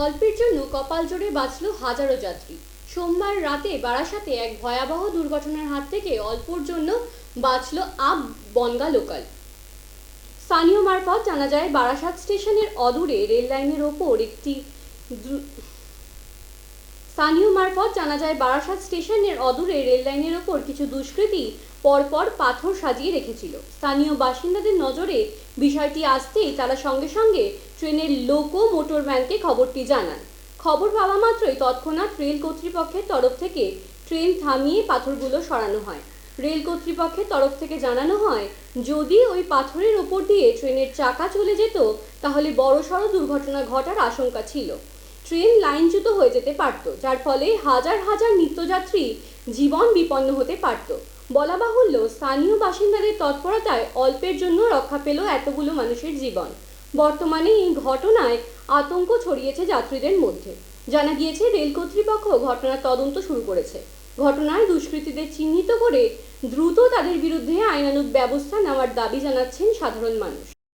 অল্পের জন্য কপাল জোরে বাঁচল হাজারো যাত্রী। সোমবার রাতে বারাসাতে এক ভয়াবহ দুর্ঘটনার হাত থেকে অল্পর জন্য বাঁচল আপ বনগা লোকাল। স্থানীয় মারফত জানা যায়, বারাসাত স্টেশনের অদূরে রেল লাইনের ওপর একটি কিছু দুষ্কৃতী পরপর পাথর সাজিয়ে রেখেছিল। স্থানীয় বাসিন্দাদের নজরে বিষয়টি আসতেই তারা সঙ্গে সঙ্গে ট্রেনের লোকো মোটর ভ্যানকে খবরটি জানান। খবর পাওয়া মাত্রই তৎক্ষণাৎ রেল কর্তৃপক্ষের তরফ থেকে ট্রেন থামিয়ে পাথরগুলো সরানো হয়। রেল কর্তৃপক্ষের তরফ থেকে জানানো হয়, যদি ওই পাথরের ওপর দিয়ে ট্রেনের চাকা চলে যেত তাহলে বড়সড় দুর্ঘটনা ঘটার আশঙ্কা ছিল। ট্রেন লাইনচ্যুত হয়ে যেতে পারত, যার ফলে হাজার হাজার নিত্যযাত্রী জীবন বিপন্ন হতে পারত। বলা বাহুল্য, স্থানীয় বাসিন্দাদের তৎপরতায় অল্পের জন্য রক্ষা পেল এতগুলো মানুষের জীবন। বর্তমানে এই ঘটনায় আতঙ্ক ছড়িয়েছে যাত্রীদের মধ্যে। জানা গিয়েছে, রেল কর্তৃপক্ষ ঘটনার তদন্ত শুরু করেছে। ঘটনায় দুষ্কৃতীদের চিহ্নিত করে দ্রুত তাদের বিরুদ্ধে আইনানুগ ব্যবস্থা নেওয়ার দাবি জানাচ্ছেন সাধারণ মানুষ।